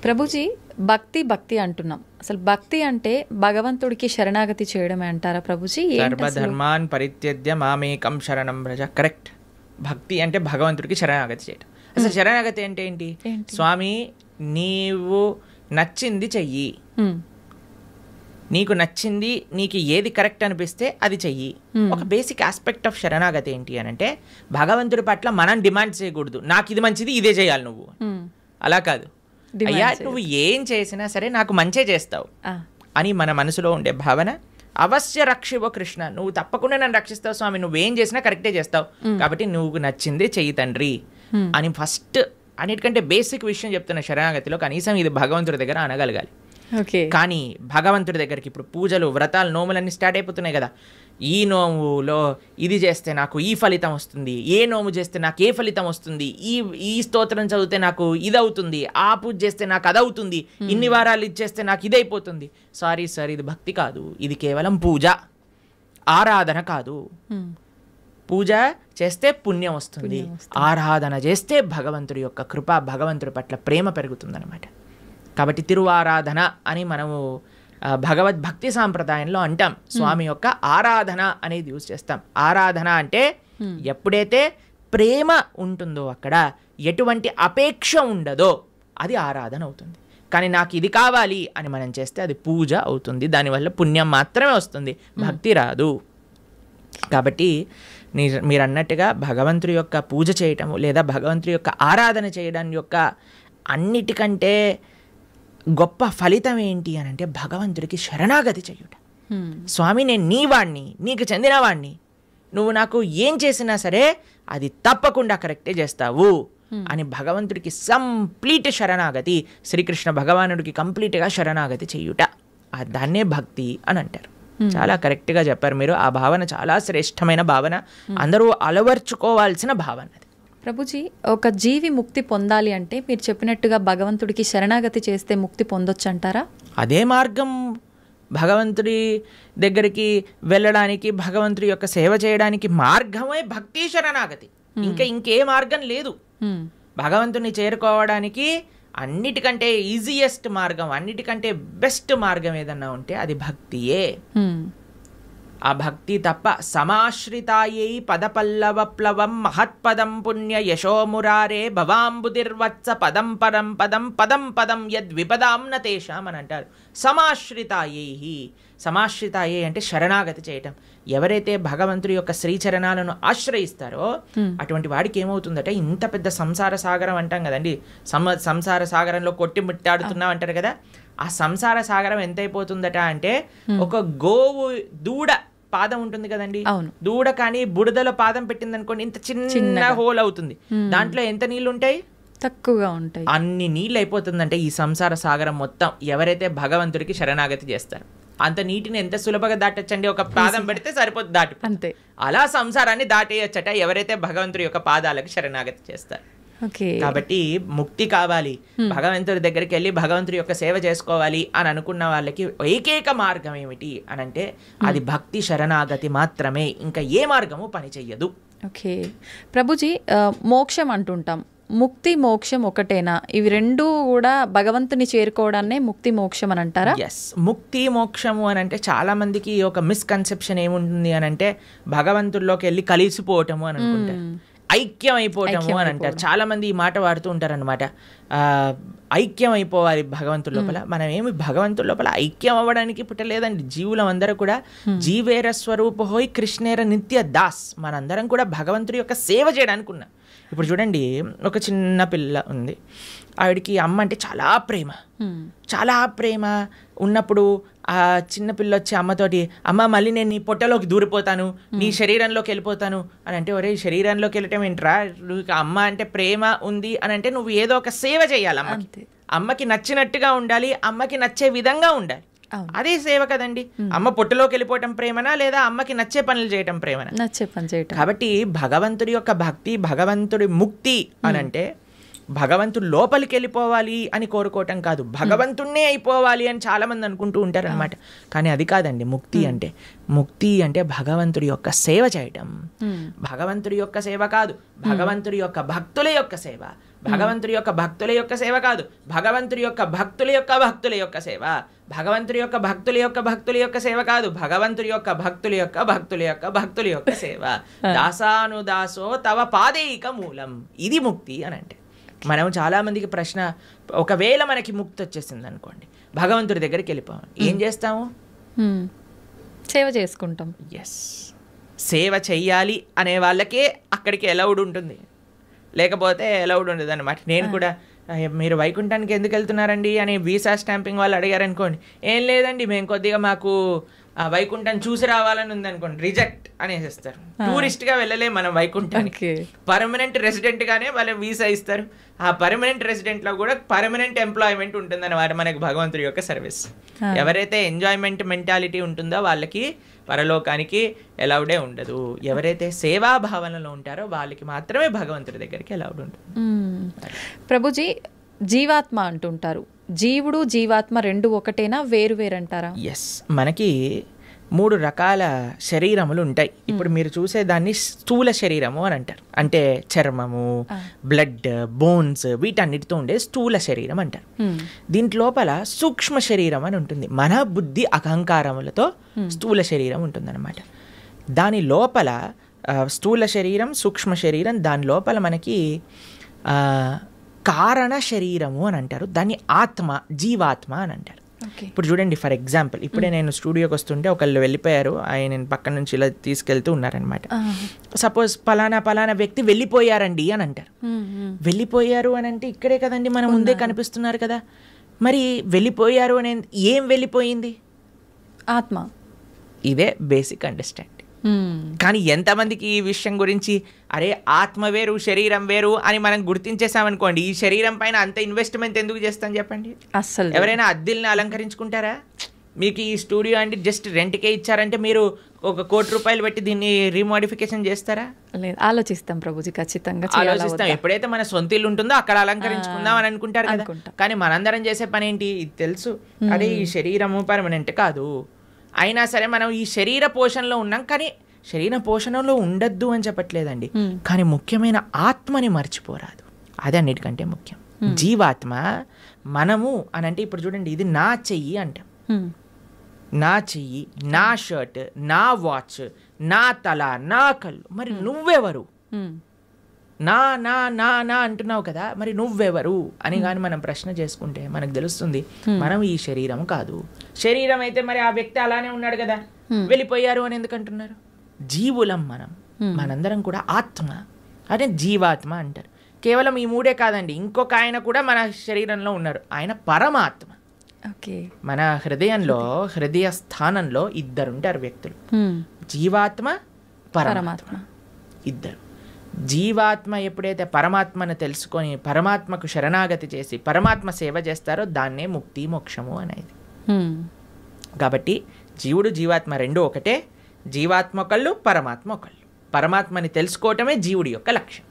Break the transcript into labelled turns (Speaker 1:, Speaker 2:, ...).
Speaker 1: ప్రభుజీ, భక్తి అంటున్నాం. అసలు భక్తి అంటే భగవంతుడికి శరణాగతి చేయడమే అంటారా ప్రభుజీ?
Speaker 2: సర్వధర్మాన్ పరిత్యజ్య మామేకం శరణం వ్రజ. కరెక్ట్. భక్తి అంటే భగవంతుడికి శరణాగతి చేయడం. అసలు శరణాగతి అంటే ఏంటి? స్వామి, నీవు నచ్చింది చెయ్యి, నీకు నచ్చింది, నీకు ఏది కరెక్ట్ అనిపిస్తే అది చెయ్యి. ఒక బేసిక్ ఆస్పెక్ట్ ఆఫ్ శరణాగతి ఏంటి అని అంటే, భగవంతుడి పట్ల మనం డిమాండ్ చేయకూడదు, నాకు ఇది మంచిది ఇదే చేయాలి నువ్వు. అలా కాదు, అయ్యా నువ్వు ఏం చేసినా సరే నాకు మంచే చేస్తావు అని మన మనసులో ఉండే భావన. అవశ్య రక్షివో కృష్ణ, నువ్వు తప్పకుండా నన్ను రక్షిస్తావు స్వామి, నువ్వేం చేసినా కరెక్టే చేస్తావు, కాబట్టి నువ్వు నచ్చిందే చెయ్యి తండ్రి అని ఫస్ట్ అన్నిటికంటే బేసిక్ విషయం చెప్తున్న శరణాగతిలో కనీసం ఇది భగవంతుడి దగ్గర అనగలగాలి. కానీ భగవంతుడి దగ్గరికి ఇప్పుడు పూజలు, వ్రతాలు, నోములన్నీ స్టార్ట్ అయిపోతున్నాయి కదా. ఈ నోములో ఇది చేస్తే నాకు ఈ ఫలితం వస్తుంది, ఏ నోము చేస్తే నాకు ఏ ఫలితం వస్తుంది, ఈ స్తోత్రం చదివితే నాకు ఇది అవుతుంది, ఆ పూజ చేస్తే నాకు అది అవుతుంది, ఇన్ని వారాలు ఇచ్చేస్తే నాకు ఇది అయిపోతుంది. సారీ సార్, ఇది భక్తి కాదు, ఇది కేవలం పూజ, ఆరాధన కాదు. పూజ చేస్తే పుణ్యం వస్తుంది, ఆరాధన చేస్తే భగవంతుడి యొక్క కృప, భగవంతుడి పట్ల ప్రేమ పెరుగుతుందన్నమాట. కాబట్టి తిరువారాధన అని మనము భగవద్భక్తి సాంప్రదాయంలో అంటాం. స్వామి యొక్క ఆరాధన అనేది యూజ్ చేస్తాం. ఆరాధన అంటే ఎప్పుడైతే ప్రేమ ఉంటుందో, అక్కడ ఎటువంటి అపేక్ష ఉండదో అది ఆరాధన అవుతుంది. కానీ నాకు ఇది కావాలి అని మనం చేస్తే అది పూజ అవుతుంది, దానివల్ల పుణ్యం మాత్రమే వస్తుంది, భక్తి రాదు. కాబట్టి మీరు అన్నట్టుగా భగవంతుడి యొక్క పూజ చేయటము లేదా భగవంతుడి యొక్క ఆరాధన చేయడం యొక్క అన్నిటికంటే గొప్ప ఫలితం ఏంటి అని అంటే భగవంతుడికి శరణాగతి చేయుట. స్వామి, నేను నీ వాణ్ణి, నీకు చెందినవాణ్ణి, నువ్వు నాకు ఏం చేసినా సరే అది తప్పకుండా కరెక్టే చేస్తావు అని భగవంతుడికి కంప్లీట్ శరణాగతి, శ్రీకృష్ణ భగవానుడికి కంప్లీట్గా శరణాగతి చేయుట, దాన్నే భక్తి అని అంటారు. చాలా కరెక్ట్గా చెప్పారు మీరు. ఆ భావన చాలా శ్రేష్టమైన భావన, అందరూ అలవర్చుకోవాల్సిన భావన.
Speaker 1: ప్రభుజీ, ఒక జీవి ముక్తి పొందాలి అంటే మీరు చెప్పినట్టుగా భగవంతుడికి శరణాగతి చేస్తే ముక్తి పొందొచ్చు అంటారా?
Speaker 2: అదే మార్గం భగవంతుడి దగ్గరికి వెళ్ళడానికి, భగవంతుడి యొక్క సేవ చేయడానికి మార్గమే భక్తి శరణాగతి. ఇంకే మార్గం లేదు. భగవంతుని చేరుకోవడానికి అన్నిటికంటే ఈజియెస్ట్ మార్గం, అన్నిటికంటే బెస్ట్ మార్గం ఏదన్నా ఉంటే అది భక్తియే. ఆ భక్తి తప్ప సమాశ్రితాయై పదపల్లవప్లవం మహత్పదం పుణ్య యశోమురారే భవాంబుదిర్వత్స పదం పరం పదం పదం పదం యద్విపదాం న తేషాం అని అంటారు. సమాశ్రితాయై అంటే శరణాగతి చేయటం. ఎవరైతే భగవంతుడి యొక్క శ్రీచరణాలను ఆశ్రయిస్తారో అటువంటి వాడికి ఏమవుతుందంటే, ఇంత పెద్ద సంసార సాగరం అంటాం కదండి, సంసార సాగరంలో కొట్టి ముట్టాడుతున్నాం అంటారు కదా, ఆ సంసార సాగరం ఎంత అయిపోతుందట అంటే, ఒక గోవు దూడ పాదం ఉంటుంది కదండి, దూడ కానీ బుడదలో పాదం పెట్టింది అనుకోండి, ఇంత చిన్న హోల్ అవుతుంది, దాంట్లో ఎంత నీళ్లు ఉంటాయి?
Speaker 1: తక్కువగా ఉంటాయి.
Speaker 2: అన్ని నీళ్ళు అయిపోతుందంటే ఈ సంసార సాగరం మొత్తం ఎవరైతే భగవంతుడికి శరణాగతి చేస్తారు. అంత నీటిని ఎంత సులభంగా దాటొచ్చండి, ఒక పాదం పెడితే సరిపోతుంది, దాటి అంతే. అలా సంసారాన్ని దాటేయచ్చట ఎవరైతే భగవంతుడి యొక్క పాదాలకు శరణాగతి చేస్తారు. కాబట్టి ముక్తి కావాలి, భగవంతుడి దగ్గరికి వెళ్ళి భగవంతుడి యొక్క సేవ చేసుకోవాలి అని అనుకున్న వాళ్ళకి ఏకైక మార్గం ఏమిటి అని అంటే అది భక్తి శరణాగతి మాత్రమే, ఇంకా ఏ మార్గము పని చెయ్యదు.
Speaker 1: ఓకే ప్రభుజీ, మోక్షం అంటుంటాం, ముక్తి మోక్షం ఒకటేనా? ఇవి రెండు కూడా భగవంతుని చేరుకోవడాన్నే ముక్తి మోక్షం అని అంటారా?
Speaker 2: ఎస్, ముక్తి మోక్షము అని అంటే చాలా మందికి ఒక మిస్కన్సెప్షన్ ఏముంటుంది అని అంటే భగవంతుల్లోకి వెళ్ళి కలిసిపోవటము అని అనుకుంటారు, ఐక్యం అయిపోవటము అని అంటారు. చాలా మంది ఈ మాట వాడుతూ ఉంటారు అనమాట. ఐక్యం అయిపోవాలి భగవంతుడి లోపల. మనం ఏమి భగవంతుడి లోపల ఐక్యం అవ్వడానికి పుట్టలేదండి. జీవులం అందరూ కూడా జీవేర స్వరూప హోయ్ కృష్ణేర నిత్య దాస్, మనందరం కూడా భగవంతుడి యొక్క సేవ చేయడానికి ఉన్నాం. ఇప్పుడు చూడండి, ఒక చిన్న పిల్ల ఉంది, ఆవిడికి అమ్మ అంటే చాలా ప్రేమ ఉన్నప్పుడు ఆ చిన్నపిల్ల వచ్చి అమ్మతోటి, అమ్మ మళ్ళీ నేను నీ పొట్టలోకి దూరిపోతాను, నీ శరీరంలోకి వెళ్ళిపోతాను అని అంటే, ఒరే శరీరంలోకి వెళ్ళటం ఏంట్రా, నువ్వు అమ్మ అంటే ప్రేమ ఉంది అని అంటే నువ్వు ఏదో ఒక సేవ చేయాలి, అమ్మకి నచ్చినట్టుగా ఉండాలి, అమ్మకి నచ్చే విధంగా ఉండాలి, అదే సేవ కదండి. అమ్మ పొట్టలోకి వెళ్ళిపోవటం ప్రేమనా లేదా అమ్మకి నచ్చే పనులు చేయటం ప్రేమనా?
Speaker 1: నచ్చే పని చేయటం.
Speaker 2: కాబట్టి భగవంతుడి యొక్క భక్తి, భగవంతుడి ముక్తి అని అంటే భగవంతుడు లోపలికి వెళ్ళిపోవాలి అని కోరుకోవటం కాదు, భగవంతుణ్ణే అయిపోవాలి అని చాలా మంది అనుకుంటూ ఉంటారు అనమాట. కానీ అది కాదండి ముక్తి అంటే భగవంతుడి యొక్క సేవ చేయటం. భగవంతుడి యొక్క సేవ కాదు, భగవంతుడి యొక్క భక్తుల యొక్క సేవ, భగవంతుడి యొక్క భక్తుల యొక్క సేవ కాదు, భగవంతుడి యొక్క భక్తుల యొక్క భక్తుల యొక్క సేవ. భగవంతుడి యొక్క భక్తుల యొక్క భక్తుల యొక్క సేవ కాదు, భగవంతుడి యొక్క భక్తుల యొక్క భక్తుల యొక్క భక్తుల యొక్క సేవ. దాసానుదాసో తవ పాదేయిక మూలం, ఇది ముక్తి అని అంటే. మనం చాలామందికి ప్రశ్న, ఒకవేళ మనకి ముక్తి వచ్చేసింది అనుకోండి, భగవంతుడి దగ్గరికి వెళ్ళిపోవాలి, ఏం చేస్తాము?
Speaker 1: సేవ చేసుకుంటాం.
Speaker 2: ఎస్, సేవ చెయ్యాలి అనే వాళ్ళకే అక్కడికి అలౌడ్ ఉంటుంది, లేకపోతే అలౌడ్ ఉండదు అనమాట. నేను కూడా మీరు వైకుంఠానికి ఎందుకు వెళ్తున్నారండి అని వీసా స్టాంపింగ్ వాళ్ళు అడిగారు అనుకోండి, ఏం లేదండి మేము కొద్దిగా మాకు వైకుంఠాన్ని చూసి రావాలని ఉంది అనుకోండి, రిజెక్ట్ అనేసిస్తారు. టూరిస్ట్గా వెళ్ళలే మనం వైకుంఠానికి, పర్మనెంట్ రెసిడెంట్గానే వాళ్ళు వీసా ఇస్తారు. ఆ పర్మనెంట్ రెసిడెంట్లో కూడా పర్మనెంట్ ఎంప్లాయ్మెంట్ ఉంటుంది అన్నమాట మనకి భగవంతుడి యొక్క సర్వీస్. ఎవరైతే ఎంజాయ్మెంట్ మెంటాలిటీ ఉంటుందో వాళ్ళకి పరలోకానికి ఎలౌడే ఉండదు. ఎవరైతే సేవాభావనలో ఉంటారో వాళ్ళకి మాత్రమే భగవంతుడి దగ్గరికి ఎలౌడ్ ఉంటుంది.
Speaker 1: ప్రభుజీ, జీవాత్మ అంటుంటారు, జీవుడు జీవాత్మ రెండు ఒకటేనా, వేరు వేరంటారా?
Speaker 2: ఎస్, మనకి 3 రకాల శరీరములు ఉంటాయి. ఇప్పుడు మీరు చూసేదాన్ని స్థూల శరీరము అని అంటారు, అంటే చర్మము, బ్లడ్, బోన్స్ వీటన్నిటితో ఉండే స్థూల శరీరం అంటారు. దీంట్ లోపల సూక్ష్మ శరీరం అని ఉంటుంది, మన బుద్ధి అహంకారములతో స్థూల శరీరం ఉంటుందన్నమాట. దాని లోపల స్థూల శరీరం, సూక్ష్మ శరీరం, దాని లోపల మనకి కారణ శరీరము అని అంటారు, దాన్ని ఆత్మ, జీవాత్మ అని అంటారు. ఇప్పుడు చూడండి, ఫర్ ఎగ్జాంపుల్ ఇప్పుడే నేను స్టూడియోకి వస్తుంటే ఒకళ్ళు వెళ్ళిపోయారు, ఆయన పక్కన నుంచి ఇలా తీసుకెళ్తూ ఉన్నారనమాట. సపోజ్ పలానా వ్యక్తి వెళ్ళిపోయారండి అని అంటారు. వెళ్ళిపోయారు అని అంటే ఇక్కడే కదండి మన ముందే కనిపిస్తున్నారు కదా, మరి వెళ్ళిపోయారు అని ఏం వెళ్ళిపోయింది?
Speaker 1: ఆత్మ.
Speaker 2: ఇదే బేసిక్ అండర్స్టాండింగ్. కానీ ఎంతమందికి ఈ విషయం గురించి, అరే ఆత్మ వేరు శరీరం వేరు అని మనం గుర్తించేసామనుకోండి, ఈ శరీరం పైన అంత ఇన్వెస్ట్మెంట్ ఎందుకు చేస్తాం చెప్పండి?
Speaker 1: అస్సలు
Speaker 2: ఎవరైనా అద్దెల్ని అలంకరించుకుంటారా? మీకు ఈ స్టూడియో అంటే జస్ట్ రెంట్కే ఇచ్చారంటే మీరు ₹1 కోటి పెట్టి దీన్ని రీమోడిఫికేషన్ చేస్తారా?
Speaker 1: లేదు, ఆలోచిస్తాం ప్రభుజీ, ఖచ్చితంగా
Speaker 2: ఆలోచిస్తాం. ఎప్పుడైతే మన సొంత ఇల్లు ఉంటుందో అక్కడ అలంకరించుకుందాం అని అనుకుంటారు కదా. కానీ మనందరం చేసే పని ఏంటి? ఇది తెలుసు, అదే ఈ శరీరము పర్మనెంట్ కాదు, అయినా సరే మనం ఈ శరీర పోషణలో ఉన్నాం, కానీ శరీర పోషణలో ఉండద్దు అని చెప్పట్లేదండి, కానీ ముఖ్యమైన ఆత్మని మర్చిపోరాదు, అది అన్నిటికంటే ముఖ్యం. జీవాత్మ మనము అని అంటే, ఇప్పుడు చూడండి, ఇది నా చెయ్యి అంటాం, నా చెయ్యి, నా షర్ట్, నా వాచ్, నా తల, నా కళ్ళు, మరి నువ్వెవరు? నా నా నా నా అంటున్నావు కదా, మరి నువ్వెవరు అని కానీ మనం ప్రశ్న చేసుకుంటే మనకు తెలుస్తుంది మనం ఈ శరీరం కాదు. శరీరం అయితే మరి ఆ వ్యక్తి అలానే ఉన్నాడు కదా, వెళ్ళిపోయారు అని ఎందుకు అంటున్నారు? జీవులం మనం, మనందరం కూడా ఆత్మ, అదే జీవాత్మ అంటారు. కేవలం ఈ 3 కాదండి, ఇంకొక ఆయన కూడా మన శరీరంలో ఉన్నారు, ఆయన పరమాత్మ. మన హృదయంలో, హృదయ స్థానంలో 2 ఉంటారు వ్యక్తులు, జీవాత్మ, పరమాత్మ, 2. జీవాత్మ ఎప్పుడైతే పరమాత్మను తెలుసుకొని పరమాత్మకు శరణాగతి చేసి పరమాత్మ సేవ చేస్తారో దాన్నే ముక్తి మోక్షము అనేది. కాబట్టి జీవుడు జీవాత్మ 2 ఒకటే, జీవాత్మ ఒకళ్ళు, పరమాత్మ ఒకళ్ళు. పరమాత్మని తెలుసుకోవటమే జీవుడి యొక్క లక్ష్యం.